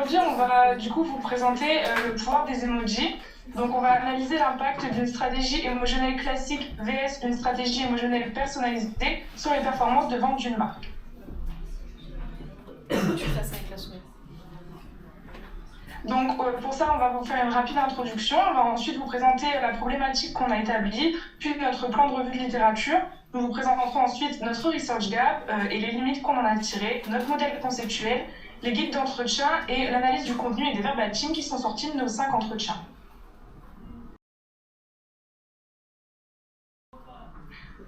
Aujourd'hui, on va du coup vous présenter le pouvoir des emojis. Donc, on va analyser l'impact d'une stratégie émotionnelle classique vs une stratégie émotionnelle personnalisée sur les performances de vente d'une marque. Tu fais ça avec la souris. Donc, pour ça, on va vous faire une rapide introduction. On va ensuite vous présenter la problématique qu'on a établie, puis notre plan de revue de littérature. Nous vous présenterons ensuite notre research gap et les limites qu'on en a tirées, notre modèle conceptuel, les guides d'entretien et l'analyse du contenu et des verbatim qui sont sortis de nos 5 entretiens.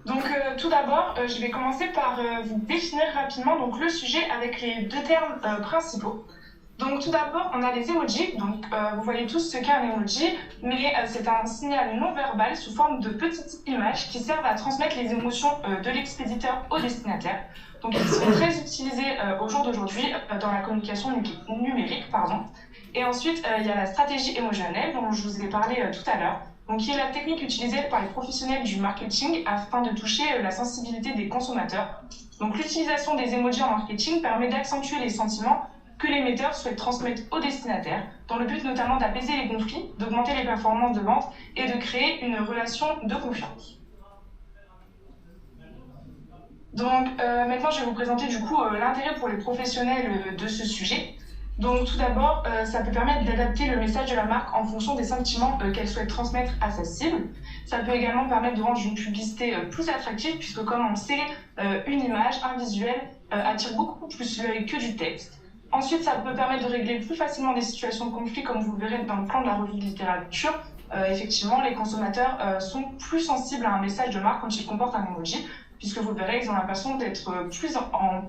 Donc tout d'abord, je vais commencer par vous définir rapidement donc, le sujet avec les deux termes principaux. Donc tout d'abord, on a les emojis. Donc vous voyez tous ce qu'est un emoji, mais c'est un signal non verbal sous forme de petites images qui servent à transmettre les émotions de l'expéditeur au destinataire. Donc ils sont très utilisés au jour d'aujourd'hui dans la communication numérique. Et ensuite, il y a la stratégie émotionnelle dont je vous ai parlé tout à l'heure, donc qui est la technique utilisée par les professionnels du marketing afin de toucher la sensibilité des consommateurs. Donc l'utilisation des emojis en marketing permet d'accentuer les sentiments que l'émetteur souhaite transmettre au destinataire, dans le but notamment d'apaiser les conflits, d'augmenter les performances de vente et de créer une relation de confiance. Donc maintenant, je vais vous présenter du coup l'intérêt pour les professionnels de ce sujet. Donc tout d'abord, ça peut permettre d'adapter le message de la marque en fonction des sentiments qu'elle souhaite transmettre à sa cible. Ça peut également permettre de rendre une publicité plus attractive puisque comme on le sait, une image, un visuel attire beaucoup plus l'œil que du texte. Ensuite, ça peut permettre de régler plus facilement des situations de conflit comme vous le verrez dans le plan de la revue de littérature. Effectivement, les consommateurs sont plus sensibles à un message de marque quand ils comportent un emoji puisque vous le verrez, ils ont l'impression d'être plus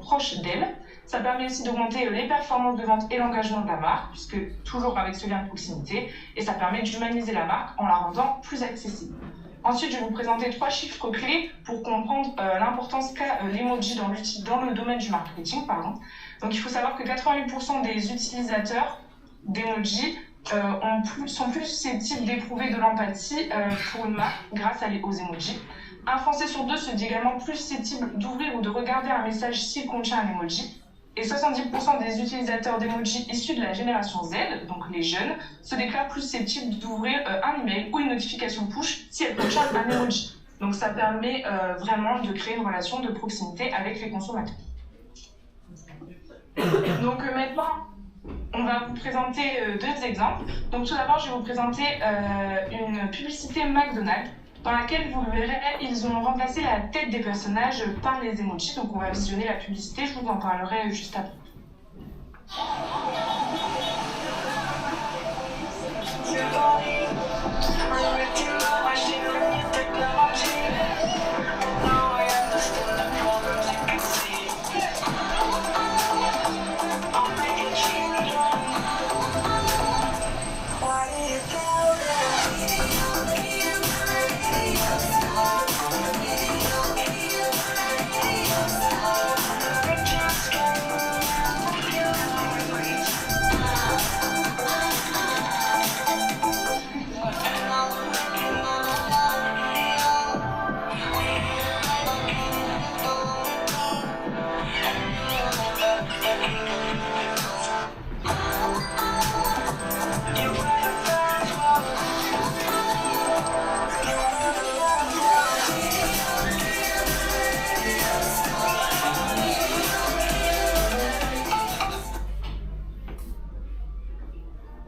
proche d'elle. Ça permet aussi d'augmenter les performances de vente et l'engagement de la marque, puisque toujours avec ce lien de proximité, et ça permet d'humaniser la marque en la rendant plus accessible. Ensuite, je vais vous présenter 3 chiffres clés pour comprendre l'importance qu'a l'emoji dans le domaine du marketing. Donc, il faut savoir que 88% des utilisateurs d'emoji sont plus susceptibles d'éprouver de l'empathie pour une marque grâce aux emojis. Un Français sur 2 se dit également plus susceptible d'ouvrir ou de regarder un message s'il contient un emoji. Et 70% des utilisateurs d'emojis issus de la génération Z, donc les jeunes, se déclarent plus susceptibles d'ouvrir un email ou une notification push si elle contient un emoji. Donc ça permet vraiment de créer une relation de proximité avec les consommateurs. Donc maintenant, on va vous présenter 2 exemples. Donc tout d'abord, je vais vous présenter une publicité McDonald's dans laquelle, vous le verrez, ils ont remplacé la tête des personnages par les emojis. Donc on va visionner la publicité, je vous en parlerai juste après.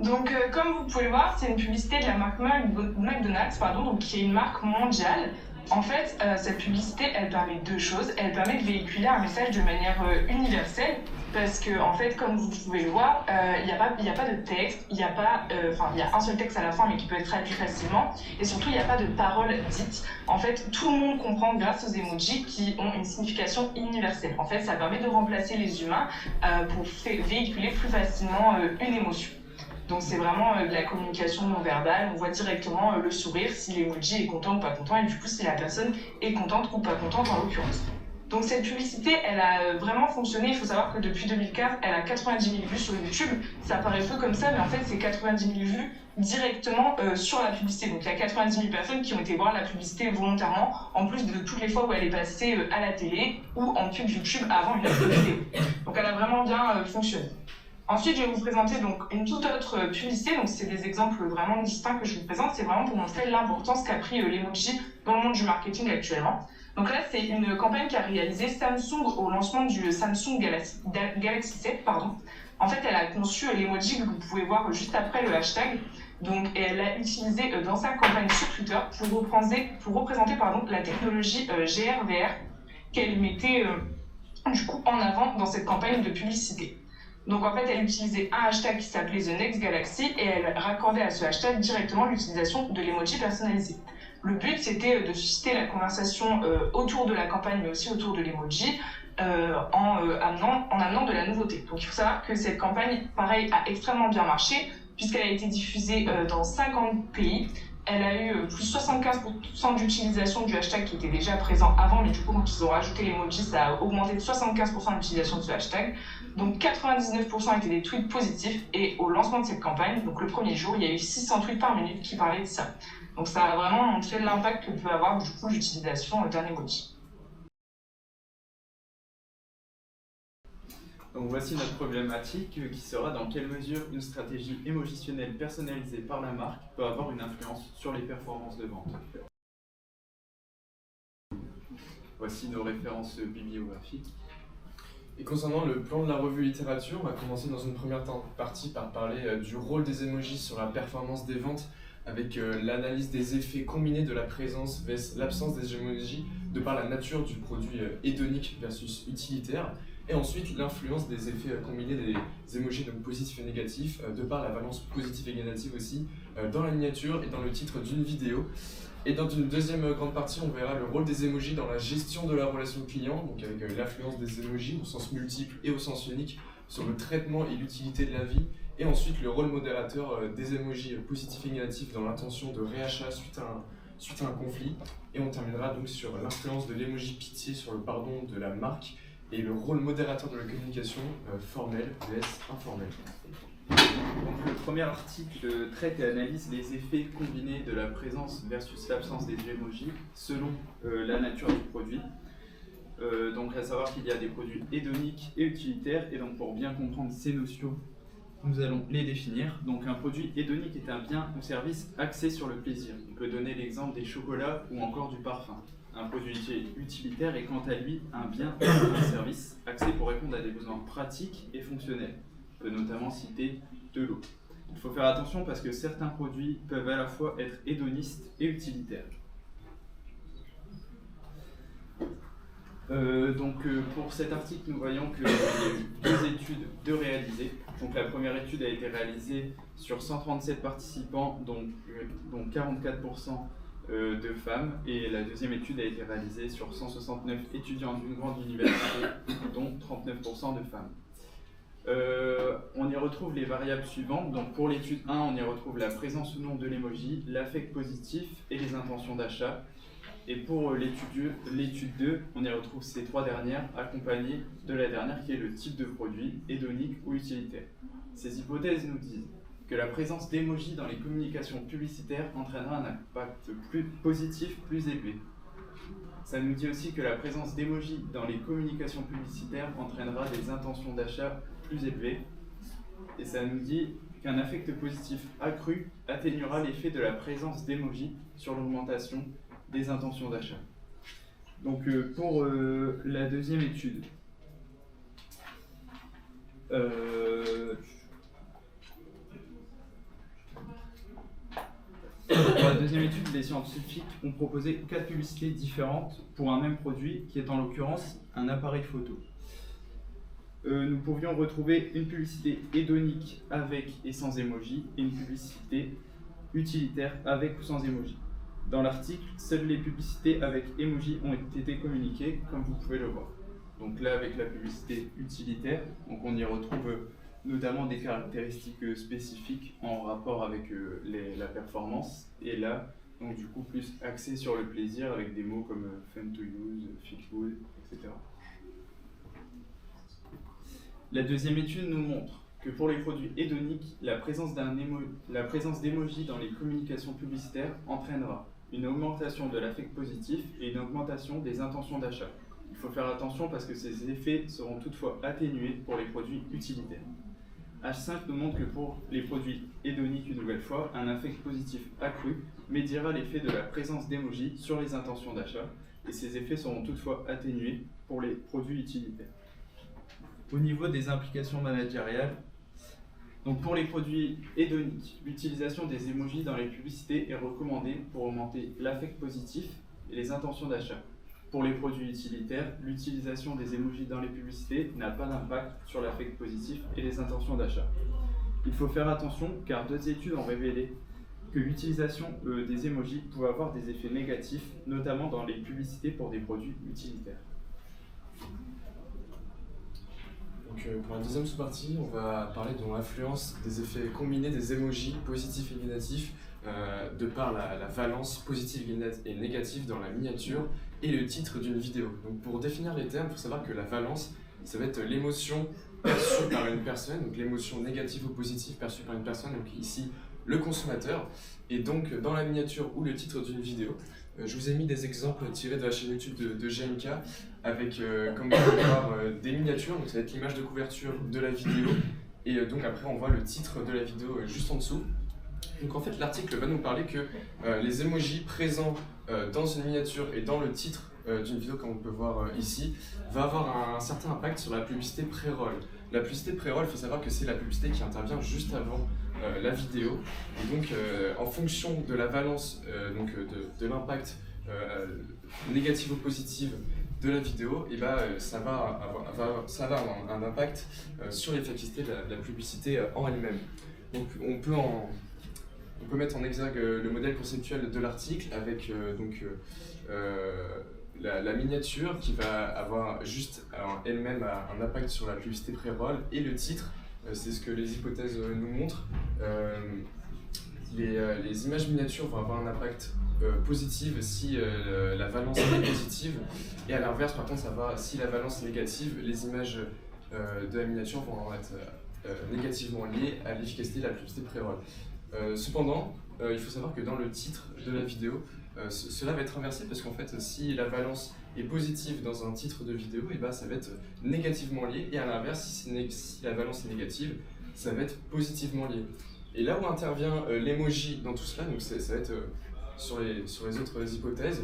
Donc, comme vous pouvez le voir, c'est une publicité de la marque McDonald's, donc, qui est une marque mondiale. En fait, cette publicité, elle permet 2 choses. Elle permet de véhiculer un message de manière universelle, parce que, en fait, comme vous pouvez le voir, il n'y a pas de texte, il y a un seul texte à la fin, mais qui peut être traduit facilement, et surtout, il n'y a pas de paroles dites. En fait, tout le monde comprend grâce aux emojis qui ont une signification universelle. En fait, ça permet de remplacer les humains pour véhiculer plus facilement une émotion. Donc c'est vraiment de la communication non verbale, on voit directement le sourire, si l'emoji est content ou pas content, et du coup si la personne est contente ou pas contente en l'occurrence. Donc cette publicité, elle a vraiment fonctionné, il faut savoir que depuis 2015, elle a 90 000 vues sur YouTube. Ça paraît peu comme ça, mais en fait c'est 90 000 vues directement sur la publicité. Donc il y a 90 000 personnes qui ont été voir la publicité volontairement, en plus de toutes les fois où elle est passée à la télé ou en pub YouTube avant une autre vidéo. Donc elle a vraiment bien fonctionné. Ensuite, je vais vous présenter donc une toute autre publicité. Donc, c'est des exemples vraiment distincts que je vous présente. C'est vraiment pour montrer l'importance qu'a pris l'emoji dans le monde du marketing actuellement. Donc là, c'est une campagne qu'a réalisée Samsung au lancement du Samsung Galaxy 7, pardon. En fait, elle a conçu l'emoji que vous pouvez voir juste après le hashtag. Donc, elle l'a utilisé dans sa campagne sur Twitter pour représenter la technologie GR/VR qu'elle mettait du coup en avant dans cette campagne de publicité. Donc en fait, elle utilisait un hashtag qui s'appelait The Next Galaxy et elle raccordait à ce hashtag directement l'utilisation de l'emoji personnalisé. Le but, c'était de susciter la conversation autour de la campagne, mais aussi autour de l'emoji, en amenant de la nouveauté. Donc il faut savoir que cette campagne, pareil, a extrêmement bien marché, puisqu'elle a été diffusée dans 50 pays. Elle a eu plus 75% d'utilisation du hashtag qui était déjà présent avant, mais du coup, quand ils ont rajouté l'emoji, ça a augmenté de 75% l'utilisation de ce hashtag. Donc 99% étaient des tweets positifs, et au lancement de cette campagne, donc le premier jour, il y a eu 600 tweets par minute qui parlaient de ça. Donc ça a vraiment montré l'impact que peut avoir du coup l'utilisation d'un emoji. Donc voici notre problématique qui sera dans quelle mesure une stratégie émojitionnelle personnalisée par la marque peut avoir une influence sur les performances de vente. Voici nos références bibliographiques. Et concernant le plan de la revue littérature, on va commencer dans une première partie par parler du rôle des emojis sur la performance des ventes, avec l'analyse des effets combinés de la présence versus l'absence des emojis de par la nature du produit hédonique versus utilitaire, et ensuite l'influence des effets combinés des emojis donc positifs et négatifs de par la valence positive et négative aussi dans la miniature et dans le titre d'une vidéo. Et dans une deuxième grande partie, on verra le rôle des emojis dans la gestion de la relation client, donc avec l'influence des emojis au sens multiple et au sens unique sur le traitement et l'utilité de la vie. Et ensuite, le rôle modérateur des emojis positifs et négatifs dans l'intention de réachat suite à un conflit. Et on terminera donc sur l'influence de l'emoji pitié sur le pardon de la marque et le rôle modérateur de la communication formelle vs informelle. Donc, le premier article traite et analyse les effets combinés de la présence versus l'absence des emojis selon la nature du produit. Donc à savoir qu'il y a des produits hédoniques et utilitaires, et donc pour bien comprendre ces notions, nous allons les définir. Donc un produit hédonique est un bien ou service axé sur le plaisir. On peut donner l'exemple des chocolats ou encore du parfum. Un produit utilitaire est quant à lui un bien ou un service axé pour répondre à des besoins pratiques et fonctionnels. On peut notamment citer de l'eau. Il faut faire attention parce que certains produits peuvent à la fois être hédonistes et utilitaires. Pour cet article, nous voyons qu'il y a eu 2 études de réalisées. Donc la première étude a été réalisée sur 137 participants, donc 44% de femmes, et la deuxième étude a été réalisée sur 169 étudiants d'une grande université, dont 39% de femmes. On y retrouve les variables suivantes. Donc pour l'étude 1, on y retrouve la présence ou non de l'emoji, l'affect positif et les intentions d'achat. Et pour l'étude 2, on y retrouve ces 3 dernières, accompagnées de la dernière qui est le type de produit, hédonique ou utilitaire. Ces hypothèses nous disent que la présence d'emojis dans les communications publicitaires entraînera un impact plus positif, plus élevé. Ça nous dit aussi que la présence d'emojis dans les communications publicitaires entraînera des intentions d'achat plus élevées. Et ça nous dit qu'un affect positif accru atténuera l'effet de la présence d'emojis sur l'augmentation des intentions d'achat. Donc pour la deuxième étude, les scientifiques ont proposé 4 publicités différentes pour un même produit qui est en l'occurrence un appareil photo. Nous pouvions retrouver une publicité hédonique avec et sans emoji et une publicité utilitaire avec ou sans emoji. Dans l'article, seules les publicités avec emoji ont été communiquées, comme vous pouvez le voir. Donc là, avec la publicité utilitaire, donc on y retrouve notamment des caractéristiques spécifiques en rapport avec la performance, et là, donc du coup plus axé sur le plaisir avec des mots comme fun to use, feel good, etc. La deuxième étude nous montre que pour les produits hédoniques, la présence d'emoji dans les communications publicitaires entraînera une augmentation de l'affect positif et une augmentation des intentions d'achat. Il faut faire attention parce que ces effets seront toutefois atténués pour les produits utilitaires. H5 nous montre que pour les produits hédoniques, une nouvelle fois, un affect positif accru médiera l'effet de la présence d'émojis sur les intentions d'achat, et ces effets seront toutefois atténués pour les produits utilitaires. Au niveau des implications managériales, donc pour les produits hédoniques, l'utilisation des émojis dans les publicités est recommandée pour augmenter l'affect positif et les intentions d'achat. Pour les produits utilitaires, l'utilisation des émojis dans les publicités n'a pas d'impact sur l'affect positif et les intentions d'achat. Il faut faire attention car 2 études ont révélé que l'utilisation des émojis pouvait avoir des effets négatifs, notamment dans les publicités pour des produits utilitaires. Donc, pour la deuxième sous-partie, on va parler de l'influence des effets combinés des émojis positifs et négatifs de par la valence positive et négative dans la miniature et le titre d'une vidéo. Donc, pour définir les termes, il faut savoir que la valence, ça va être l'émotion perçue par une personne, donc l'émotion négative ou positive perçue par une personne, donc ici le consommateur, et donc dans la miniature ou le titre d'une vidéo. Je vous ai mis des exemples tirés de la chaîne YouTube de GMK avec, comme vous pouvez voir, des miniatures, donc ça va être l'image de couverture de la vidéo, et donc après on voit le titre de la vidéo juste en dessous. Donc en fait l'article va nous parler que les emojis présents dans une miniature et dans le titre d'une vidéo, comme on peut voir ici, va avoir un certain impact sur la publicité pré-roll. La publicité pré-roll, il faut savoir que c'est la publicité qui intervient juste avant la vidéo. Et donc en fonction de la valence de l'impact négatif ou positif de la vidéo, et ça va avoir un impact sur l'efficacité de la publicité en elle-même. Donc on peut mettre en exergue le modèle conceptuel de l'article avec la miniature qui va avoir juste elle-même un impact sur la publicité pré-roll, et le titre, c'est ce que les hypothèses nous montrent. Les images miniatures vont avoir un impact positif si la valence est positive, et à l'inverse par contre si la valence est négative, les images de la miniature vont être négativement liées à l'efficacité de la publicité pré-roll. Cependant, il faut savoir que dans le titre de la vidéo, cela va être inversé, parce qu'en fait, si la valence est positive dans un titre de vidéo, ça va être négativement lié, et à l'inverse, si la valence est négative, ça va être positivement lié. Et là où intervient l'emoji dans tout cela, donc ça va être sur les autres hypothèses,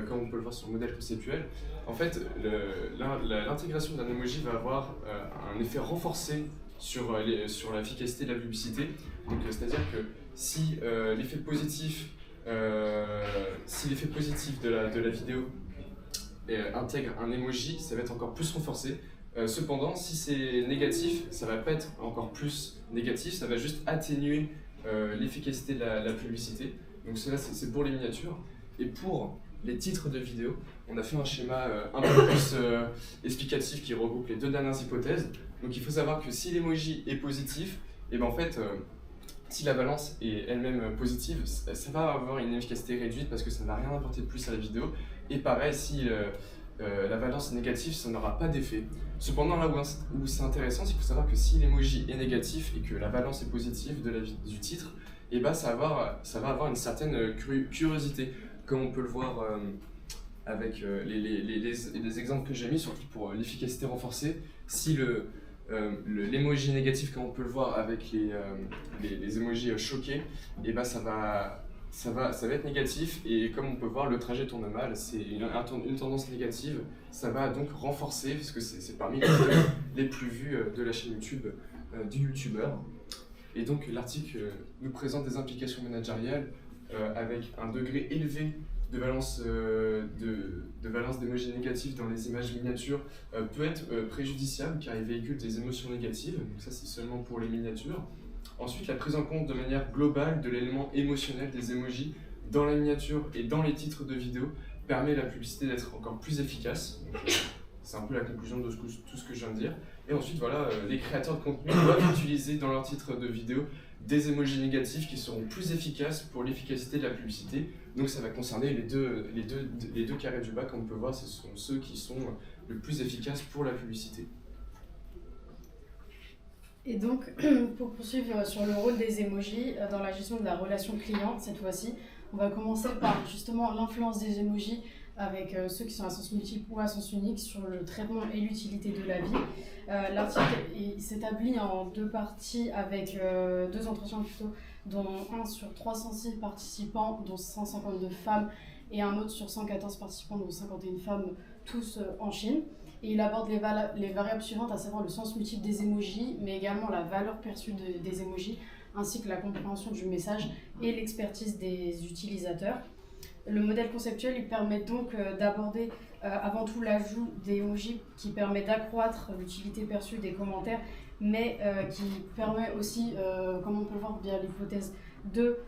comme on peut le voir sur le modèle conceptuel, en fait, l'intégration d'un emoji va avoir un effet renforcé sur l'efficacité de la publicité. Donc, c'est-à-dire que si l'effet positif de la vidéo intègre un emoji, ça va être encore plus renforcé. Cependant, si c'est négatif, ça va pas être encore plus négatif, ça va juste atténuer l'efficacité de la publicité. Donc cela, c'est pour les miniatures. Et pour les titres de vidéo, on a fait un schéma un peu plus explicatif qui regroupe les 2 dernières hypothèses. Donc il faut savoir que si l'emoji est positif, en fait, si la balance est elle-même positive, ça va avoir une efficacité réduite parce que ça ne va rien apporter de plus à la vidéo. Et pareil, si la balance est négative, ça n'aura pas d'effet. Cependant, là où c'est intéressant, c'est qu'il faut savoir que si l'emoji est négatif et que la balance est positive du titre, ça va avoir une certaine curiosité, comme on peut le voir avec les exemples que j'ai mis, surtout pour l'efficacité renforcée. Si l'emoji négatif, comme on peut le voir avec les emojis choqués, ça va être négatif, et comme on peut voir, le trajet tourne mal, c'est une tendance négative. Ça va donc renforcer, parce que c'est parmi les vidéos les plus vues de la chaîne YouTube du youtubeur. Et donc l'article nous présente des implications managériales avec un degré élevé de valence d'émojis négatifs dans les images miniatures peut être préjudiciable, car il véhicule des émotions négatives. Donc ça, c'est seulement pour les miniatures. Ensuite, la prise en compte de manière globale de l'élément émotionnel des emojis dans la miniature et dans les titres de vidéo permet à la publicité d'être encore plus efficace. C'est un peu la conclusion de tout ce que je viens de dire. Et ensuite, voilà, les créateurs de contenu doivent utiliser dans leur titre de vidéo des emojis négatifs qui seront plus efficaces pour l'efficacité de la publicité. Donc ça va concerner les deux carrés du bas, comme on peut voir, ce sont ceux qui sont le plus efficaces pour la publicité. Et donc, pour poursuivre sur le rôle des emojis dans la gestion de la relation client, cette fois-ci, on va commencer par justement l'influence des emojis avec ceux qui sont à sens multiple ou à sens unique sur le traitement et l'utilité de la vie. L'article s'établit en 2 parties avec 2 entretiens plutôt, dont un sur 306 participants, dont 152 femmes, et un autre sur 114 participants, dont 51 femmes, tous en Chine. Et il aborde les variables suivantes, à savoir le sens multiple des émojis, mais également la valeur perçue des émojis, ainsi que la compréhension du message et l'expertise des utilisateurs. Le modèle conceptuel il permet donc d'aborder avant tout l'ajout des emojis qui permet d'accroître l'utilité perçue des commentaires, mais qui permet aussi, comme on peut le voir via l'hypothèse 2,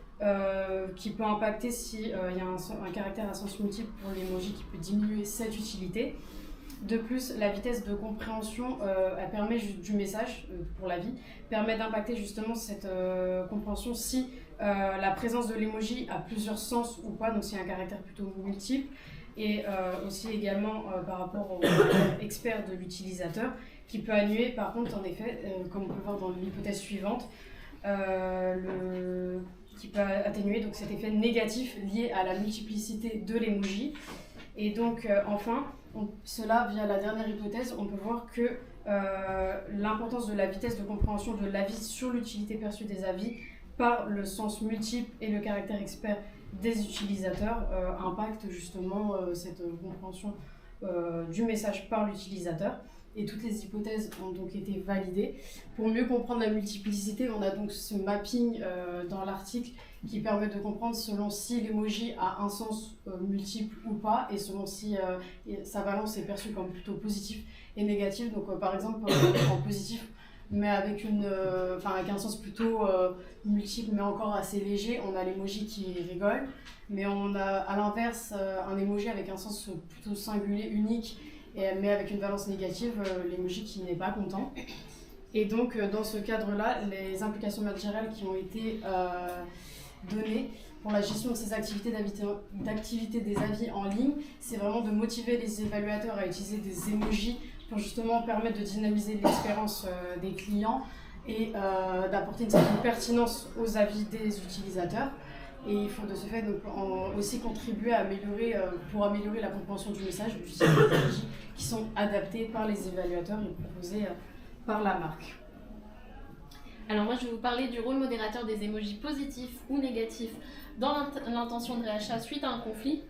qui peut impacter s'il y a un caractère à sens multiple pour l'emoji qui peut diminuer cette utilité. De plus, la vitesse de compréhension elle permet du message pour la vie, permet d'impacter justement cette compréhension si la présence de l'emoji a plusieurs sens ou pas, donc s'il y a un caractère plutôt multiple, et aussi également par rapport au expert de l'utilisateur, qui peut annuler par contre en effet, comme on peut le voir dans l'hypothèse suivante, qui peut atténuer donc cet effet négatif lié à la multiplicité de l'emoji. Et donc enfin, cela via la dernière hypothèse, on peut voir que l'importance de la vitesse de compréhension de l'avis sur l'utilité perçue des avis par le sens multiple et le caractère expert des utilisateurs impacte justement cette compréhension du message par l'utilisateur. Et toutes les hypothèses ont donc été validées. Pour mieux comprendre la multiplicité, on a donc ce mapping dans l'article qui permet de comprendre selon si l'emoji a un sens multiple ou pas, et selon si sa valence est perçue comme plutôt positive et négative. Donc par exemple en positif, mais avec un sens plutôt multiple mais encore assez léger, on a l'emoji qui rigole, mais on a à l'inverse un emoji avec un sens plutôt singulier, unique, mais avec une valence négative, l'emoji qui n'est pas content. Et donc dans ce cadre-là, les implications managériales qui ont été données pour la gestion de ces activités des avis en ligne, c'est vraiment de motiver les évaluateurs à utiliser des emojis pour justement permettre de dynamiser l'expérience des clients et d'apporter une certaine pertinence aux avis des utilisateurs. Et il faut de ce fait donc, aussi contribuer à pour améliorer la compréhension du message, d'utiliser des emojis qui sont adaptés par les évaluateurs et proposés par la marque. Alors moi je vais vous parler du rôle modérateur des emojis positifs ou négatifs dans l'intention de réachat suite à un conflit.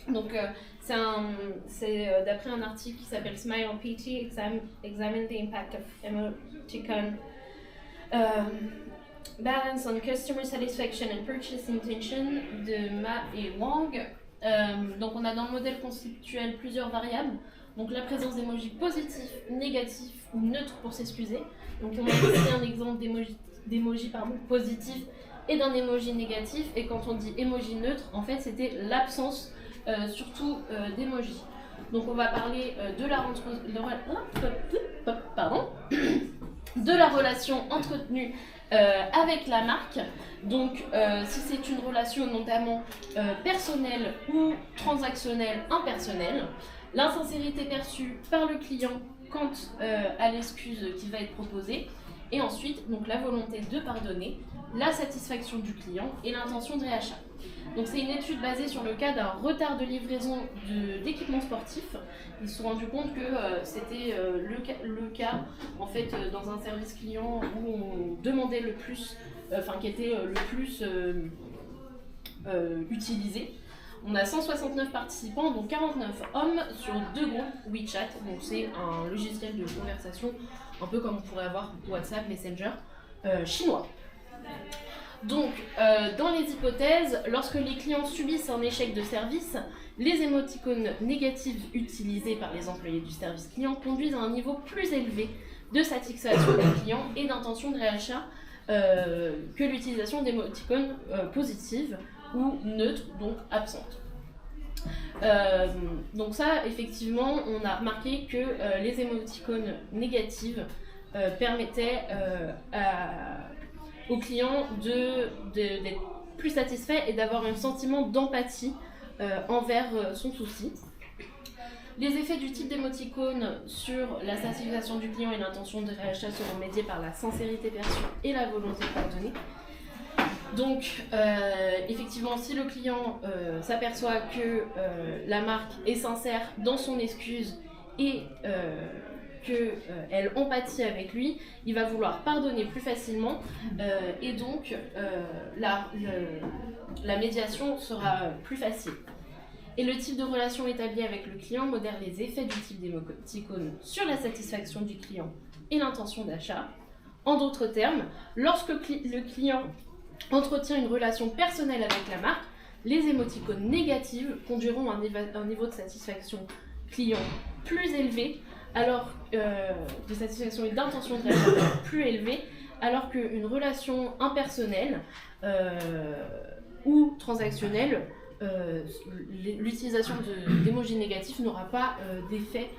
Donc c'est d'après un article qui s'appelle Smile on PT, Examine the Impact of Emoticon Balance on Customer Satisfaction and Purchase Intention de Ma et Wang. Donc on a dans le modèle conceptuel plusieurs variables. Donc la présence d'emojis positifs, négatifs ou neutres pour s'excuser. Donc on a ici un exemple d'emoji positif et d'un emoji négatif. Et quand on dit emoji neutre, en fait c'était l'absence surtout d'emoji. Donc on va parler de la relation entretenue avec la marque. Donc si c'est une relation notamment personnelle ou transactionnelle impersonnelle, l'insincérité perçue par le client quant à l'excuse qui va être proposée, et ensuite donc la volonté de pardonner, la satisfaction du client et l'intention de réachat. Donc c'est une étude basée sur le cas d'un retard de livraison d'équipements sportifs. Ils se sont rendus compte que c'était le cas en fait dans un service client où on demandait le plus, qui était le plus utilisé. On a 169 participants, dont 49 hommes sur 2 groupes WeChat. Donc c'est un logiciel de conversation, un peu comme on pourrait avoir WhatsApp, Messenger, chinois. Donc, dans les hypothèses, lorsque les clients subissent un échec de service, les émoticônes négatives utilisés par les employés du service client conduisent à un niveau plus élevé de satisfaction des clients et d'intention de réachat que l'utilisation d'émoticônes positives ou neutres, donc absentes. Donc ça, effectivement, on a remarqué que les émoticônes négatives permettaient aux clients d'être plus satisfaits et d'avoir un sentiment d'empathie envers son souci. Les effets du type d'émoticône sur la satisfaction du client et l'intention de réachat seront médiés par la sincérité perçue et la volonté de pardonner. Donc, effectivement, si le client s'aperçoit que la marque est sincère dans son excuse et qu'elle empathie avec lui, il va vouloir pardonner plus facilement et donc la médiation sera plus facile. Et le type de relation établie avec le client modère les effets du type d'émoticône sur la satisfaction du client et l'intention d'achat. En d'autres termes, lorsque le client entretient une relation personnelle avec la marque, les émoticônes négatives conduiront à un niveau de satisfaction client plus élevé, alors de satisfaction et d'intention d'achat plus élevé, alors qu'une relation impersonnelle ou transactionnelle, l'utilisation d'émojis négatifs n'aura pas d'effet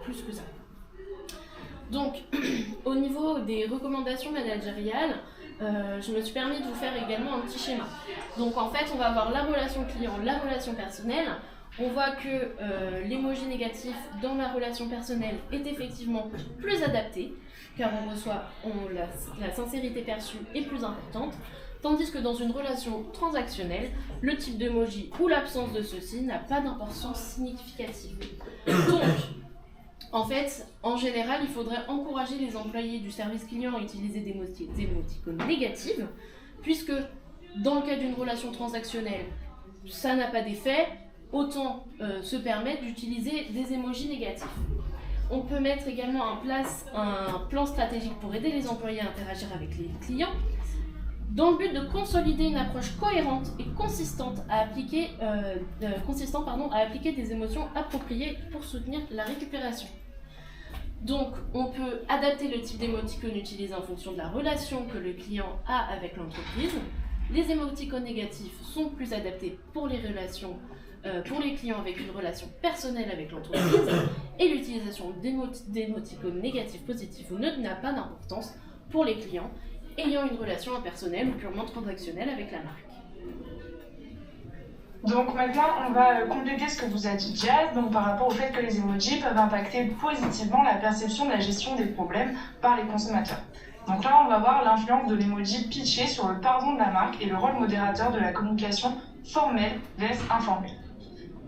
plus que ça. Donc, au niveau des recommandations managériales, je me suis permis de vous faire également un petit schéma. Donc en fait, on va avoir la relation client, la relation personnelle. On voit que l'émoji négatif dans la relation personnelle est effectivement plus adapté, car la sincérité perçue est plus importante, tandis que dans une relation transactionnelle, le type d'emoji ou l'absence de ceci n'a pas d'importance significative. Donc, en fait, en général, il faudrait encourager les employés du service client à utiliser des émoticônes négatives, puisque dans le cas d'une relation transactionnelle, ça n'a pas d'effet, autant se permettre d'utiliser des émojis négatifs. On peut mettre également en place un plan stratégique pour aider les employés à interagir avec les clients, dans le but de consolider une approche cohérente et consistante à appliquer des émotions appropriées pour soutenir la récupération. Donc, on peut adapter le type d'émoticône utilisé en fonction de la relation que le client a avec l'entreprise. Les émoticônes négatifs sont plus adaptés pour les relations, pour les clients avec une relation personnelle avec l'entreprise, et l'utilisation d'émoticônes négatifs positifs ou neutres n'a pas d'importance pour les clients ayant une relation impersonnelle ou purement transactionnelle avec la marque. Donc maintenant, on va compléter ce que vous a dit Jazz, donc par rapport au fait que les emojis peuvent impacter positivement la perception de la gestion des problèmes par les consommateurs. Donc là, on va voir l'influence de l'emoji pitché sur le pardon de la marque et le rôle modérateur de la communication formelle vs informelle.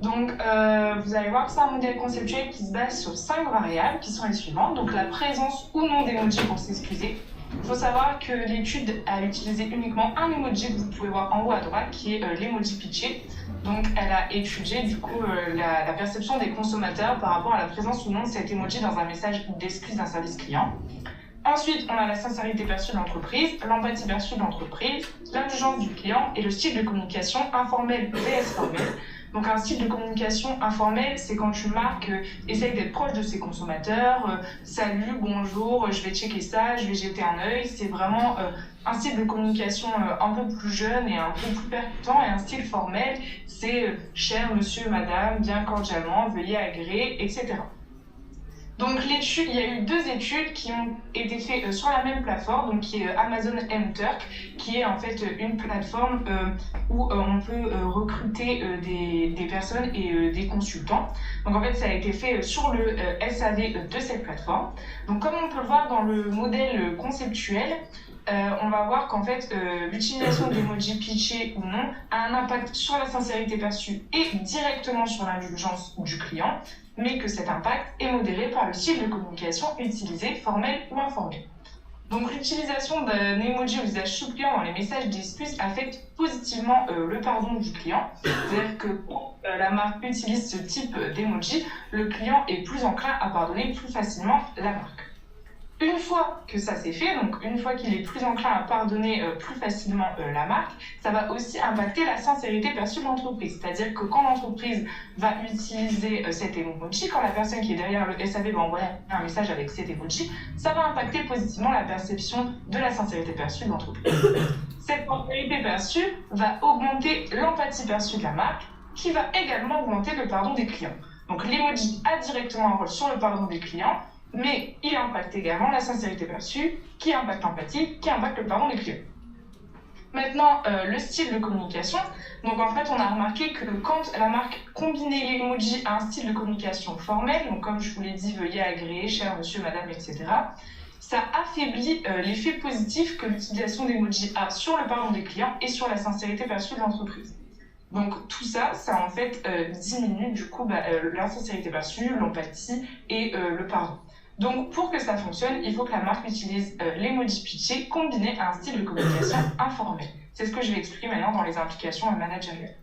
Donc vous allez voir que c'est un modèle conceptuel qui se base sur 5 variables qui sont les suivantes. Donc la présence ou non d'emoji pour s'excuser. Il faut savoir que l'étude a utilisé uniquement un emoji que vous pouvez voir en haut à droite, qui est l'emoji pitché. Donc elle a étudié du coup la perception des consommateurs par rapport à la présence ou non de cet emoji dans un message d'excuse d'un service client. Ensuite, on a la sincérité perçue de l'entreprise, l'empathie perçue de l'entreprise, l'indulgence du client et le style de communication informel vs formel. Donc un style de communication informel, c'est quand une marque essaye d'être proche de ses consommateurs, salut, bonjour, je vais checker ça, je vais jeter un œil. C'est vraiment un style de communication un peu plus jeune et un peu plus percutant. Et un style formel, c'est cher monsieur, madame, bien cordialement, veuillez agréer, etc. Donc l'étude, il y a eu 2 études qui ont été faites sur la même plateforme, donc qui est Amazon MTurk, qui est en fait une plateforme où on peut recruter des personnes et des consultants. Donc en fait ça a été fait sur le SAV de cette plateforme. Donc comme on peut le voir dans le modèle conceptuel, on va voir qu'en fait l'utilisation d'emoji pitché ou non a un impact sur la sincérité perçue et directement sur l'indulgence du client, mais que cet impact est modéré par le style de communication utilisé, formel ou informel. Donc l'utilisation d'un emoji au visage suppliant dans les messages d'excuse affecte positivement le pardon du client. C'est-à-dire que quand la marque utilise ce type d'emoji, le client est plus enclin à pardonner plus facilement la marque. Une fois que ça s'est fait, donc une fois qu'il est plus enclin à pardonner plus facilement la marque, ça va aussi impacter la sincérité perçue de l'entreprise. C'est-à-dire que quand l'entreprise va utiliser cet emoji, quand la personne qui est derrière le SAV va envoyer un message avec cet emoji, ça va impacter positivement la perception de la sincérité perçue de l'entreprise. Cette sincérité perçue va augmenter l'empathie perçue de la marque, qui va également augmenter le pardon des clients. Donc l'emoji a directement un rôle sur le pardon des clients, mais il impacte également la sincérité perçue, qui impacte l'empathie, qui impacte le pardon des clients. Maintenant, le style de communication. Donc en fait, on a remarqué que quand la marque combinait l'emoji à un style de communication formel, donc comme je vous l'ai dit, veuillez agréer, cher monsieur, madame, etc., ça affaiblit l'effet positif que l'utilisation d'emoji a sur le pardon des clients et sur la sincérité perçue de l'entreprise. Donc tout ça, ça en fait diminue du coup la sincérité perçue, l'empathie et le pardon. Donc pour que ça fonctionne, il faut que la marque utilise l'emoji pitché combiné à un style de communication informel. C'est ce que je vais expliquer maintenant dans les implications managériales.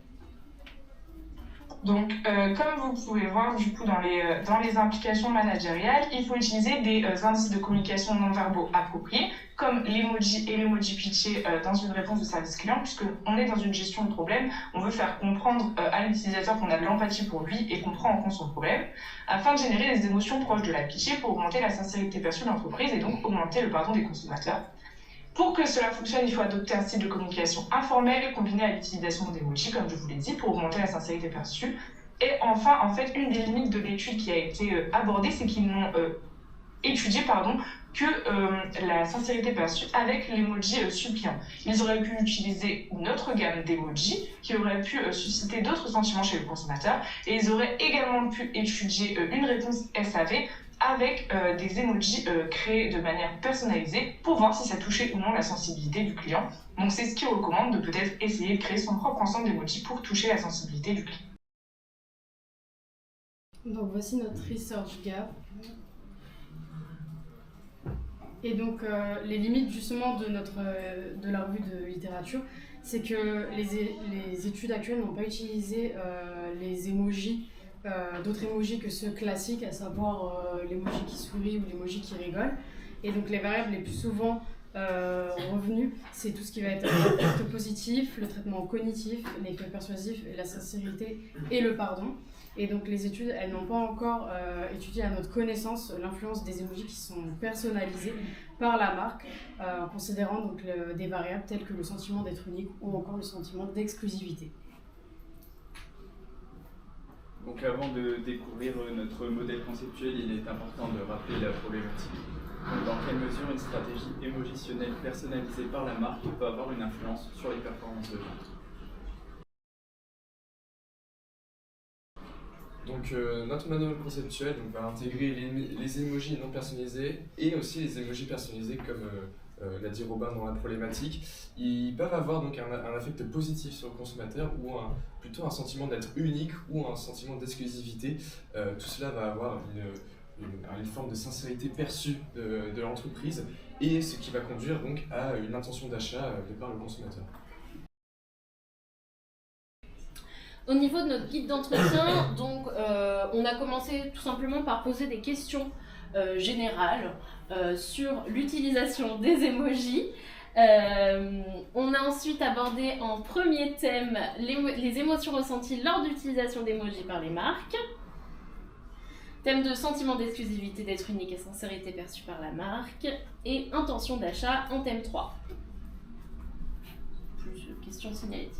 Donc, comme vous pouvez voir du coup dans les implications managériales, il faut utiliser des indices de communication non verbaux appropriés, comme l'emoji et l'emoji pitché dans une réponse de service client, puisqu'on est dans une gestion de problème, on veut faire comprendre à l'utilisateur qu'on a de l'empathie pour lui et qu'on prend en compte son problème, afin de générer des émotions proches de la pitché pour augmenter la sincérité perçue de l'entreprise et donc augmenter le pardon des consommateurs. Pour que cela fonctionne, il faut adopter un style de communication informel combiné à l'utilisation d'emojis, comme je vous l'ai dit, pour augmenter la sincérité perçue. Et enfin, en fait, une des limites de l'étude qui a été abordée, c'est qu'ils n'ont étudié que la sincérité perçue avec l'emoji suppliant. Ils auraient pu utiliser une autre gamme d'emojis qui aurait pu susciter d'autres sentiments chez le consommateur, et ils auraient également pu étudier une réponse SAV avec des emojis créés de manière personnalisée pour voir si ça touchait ou non la sensibilité du client. Donc c'est ce qui recommande de peut-être essayer de créer son propre ensemble d'emojis pour toucher la sensibilité du client. Donc voici notre research gap. Et donc les limites justement de la revue de littérature, c'est que les études actuelles n'ont pas utilisé les emojis, d'autres emojis que ceux classiques, à savoir l'emoji qui sourit ou l'emoji qui rigole. Et donc les variables les plus souvent revenues, c'est tout ce qui va être l'impact positif, le traitement cognitif, l'effet persuasif, la sincérité et le pardon. Et donc les études, elles n'ont pas encore étudié à notre connaissance l'influence des emojis qui sont personnalisés par la marque, en considérant donc des variables telles que le sentiment d'être unique ou encore le sentiment d'exclusivité. Donc avant de découvrir notre modèle conceptuel, il est important de rappeler la problématique. Donc, dans quelle mesure une stratégie émojitionnelle personnalisée par la marque peut avoir une influence sur les performances de vente? Donc notre manuel conceptuel va intégrer les emojis non personnalisés et aussi les emojis personnalisés comme l'a dit Robin dans la problématique. Ils peuvent avoir donc un affect positif sur le consommateur ou plutôt un sentiment d'être unique ou un sentiment d'exclusivité. Tout cela va avoir une forme de sincérité perçue de l'entreprise et ce qui va conduire donc à une intention d'achat de par le consommateur. Au niveau de notre guide d'entretien, donc, on a commencé tout simplement par poser des questions générales sur l'utilisation des emojis. On a ensuite abordé en premier thème les émotions ressenties lors de l'utilisation d'emojis par les marques. Thème de sentiment d'exclusivité, d'être unique et sincérité perçue par la marque. Et intention d'achat en thème 3. Plus questions signalétiques.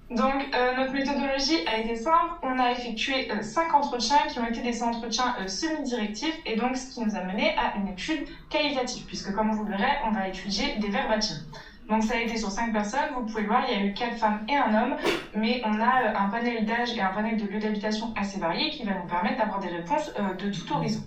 Donc, notre méthodologie a été simple. On a effectué 5 entretiens qui ont été des entretiens semi-directifs et donc ce qui nous a mené à une étude qualitative puisque, comme vous le verrez, on va étudier des verbatims. Donc, ça a été sur 5 personnes. Vous pouvez voir, il y a eu 4 femmes et un homme, mais on a un panel d'âge et un panel de lieux d'habitation assez variés qui va nous permettre d'avoir des réponses de tout horizon.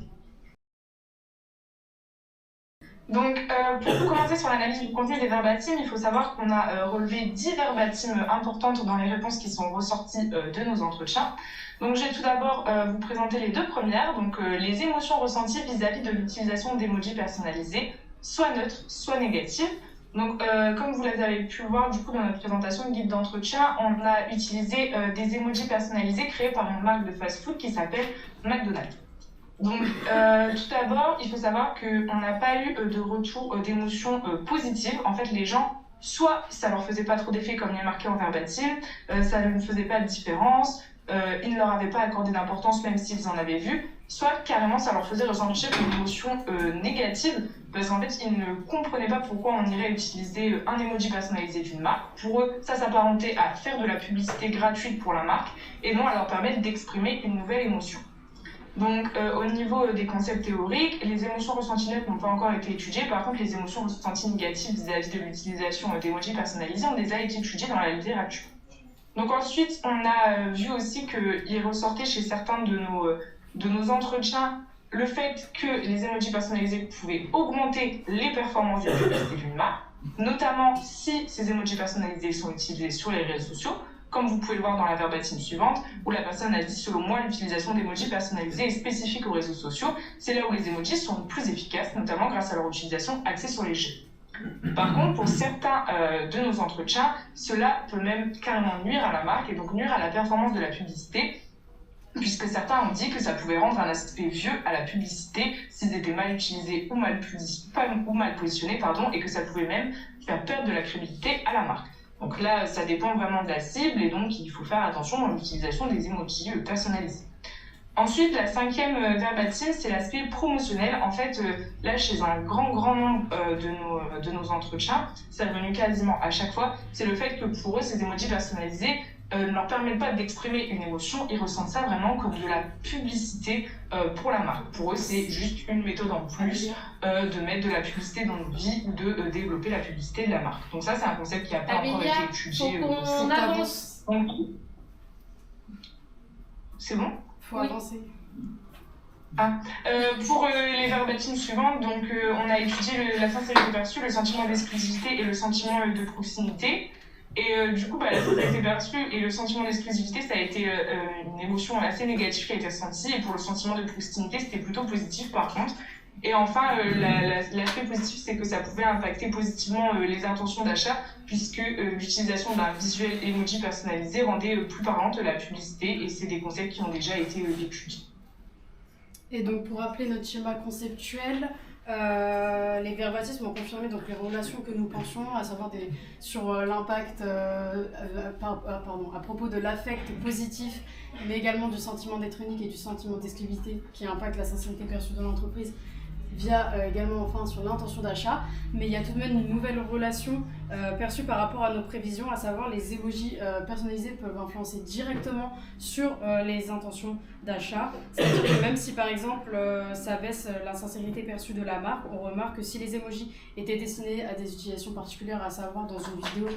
Donc, pour commencer sur l'analyse du contenu des verbatims, il faut savoir qu'on a relevé 10 verbatims importantes dans les réponses qui sont ressorties de nos entretiens. Donc, je vais tout d'abord vous présenter les deux premières, donc les émotions ressenties vis-à-vis de l'utilisation d'emojis personnalisés, soit neutres, soit négatives. Donc, comme vous avez pu le voir du coup dans notre présentation de guide d'entretien, on a utilisé des emojis personnalisés créés par une marque de fast-food qui s'appelle McDonald's. Donc, tout d'abord, il faut savoir qu'on n'a pas eu de retour d'émotions positives. En fait, les gens, soit ça leur faisait pas trop d'effet comme il est marqué en verbatim, ça ne faisait pas de différence, ils ne leur avaient pas accordé d'importance même s'ils en avaient vu, soit carrément ça leur faisait ressentir une émotion négative parce qu'en fait, ils ne comprenaient pas pourquoi on irait utiliser un emoji personnalisé d'une marque. Pour eux, ça s'apparentait à faire de la publicité gratuite pour la marque et non à leur permettre d'exprimer une nouvelle émotion. Donc, au niveau des concepts théoriques, les émotions ressenties neutres n'ont pas encore été étudiées. Par contre, les émotions ressenties négatives vis-à-vis de l'utilisation d'emojis personnalisés, on les a étudiées dans la littérature. Donc ensuite, on a vu aussi qu'il ressortait chez certains de nos entretiens le fait que les emojis personnalisés pouvaient augmenter les performances de la publicité d'une marque, notamment si ces emojis personnalisés sont utilisés sur les réseaux sociaux, comme vous pouvez le voir dans la verbatim suivante, où la personne a dit « Selon moi, l'utilisation d'emojis personnalisés est spécifique aux réseaux sociaux. C'est là où les emojis sont plus efficaces, notamment grâce à leur utilisation axée sur les jeux. » Par contre, pour certains de nos entretiens, cela peut même carrément nuire à la marque et donc nuire à la performance de la publicité, puisque certains ont dit que ça pouvait rendre un aspect vieux à la publicité s'ils étaient mal utilisés ou mal positionnés, et que ça pouvait même faire perdre de la crédibilité à la marque. Donc là, ça dépend vraiment de la cible et donc il faut faire attention dans l'utilisation des emojis personnalisés. Ensuite, la cinquième verbatim, c'est l'aspect promotionnel. En fait, là, chez un grand nombre de nos entretiens, c'est revenu quasiment à chaque fois, c'est le fait que pour eux, ces emojis personnalisés ne leur permettent pas d'exprimer une émotion, ils ressentent ça vraiment comme de la publicité pour la marque. Pour eux, c'est juste une méthode en plus de mettre de la publicité dans nos vies ou de développer la publicité de la marque. Donc ça, c'est un concept qui n'a pas encore été étudié. On avance. Donc, c'est bon ? Faut avancer. Pour les verbatims suivantes, donc, on a étudié la sincérité perçue, le sentiment d'exclusivité et le sentiment de proximité. Et du coup, la sincérité perçue et le sentiment d'exclusivité, ça a été une émotion assez négative qui a été ressentie. Et pour le sentiment de proximité, c'était plutôt positif par contre. Et enfin, l'aspect positif, c'est que ça pouvait impacter positivement les intentions d'achat, puisque l'utilisation d'un visuel emoji personnalisé rendait plus parlante la publicité, et c'est des concepts qui ont déjà été étudiés. Et donc, pour rappeler notre schéma conceptuel, les verbatismes ont confirmé donc, les relations que nous pensions, à savoir sur l'impact à propos de l'affect positif, mais également du sentiment d'être unique et du sentiment d'exclusivité qui impacte la sincérité perçue de l'entreprise, via également enfin sur l'intention d'achat, mais il y a tout de même une nouvelle relation perçue par rapport à nos prévisions, à savoir les emojis personnalisés peuvent influencer directement sur les intentions d'achat. C'est-à-dire que même si par exemple ça baisse la sincérité perçue de la marque, on remarque que si les emojis étaient destinés à des utilisations particulières, à savoir dans une vidéo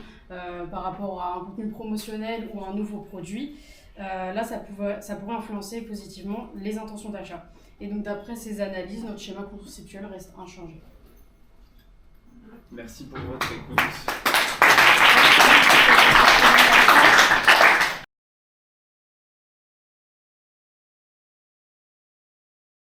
par rapport à un contenu promotionnel ou à un nouveau produit, là ça pourrait influencer positivement les intentions d'achat. Et donc d'après ces analyses, notre schéma conceptuel reste inchangé. Merci pour votre écoute.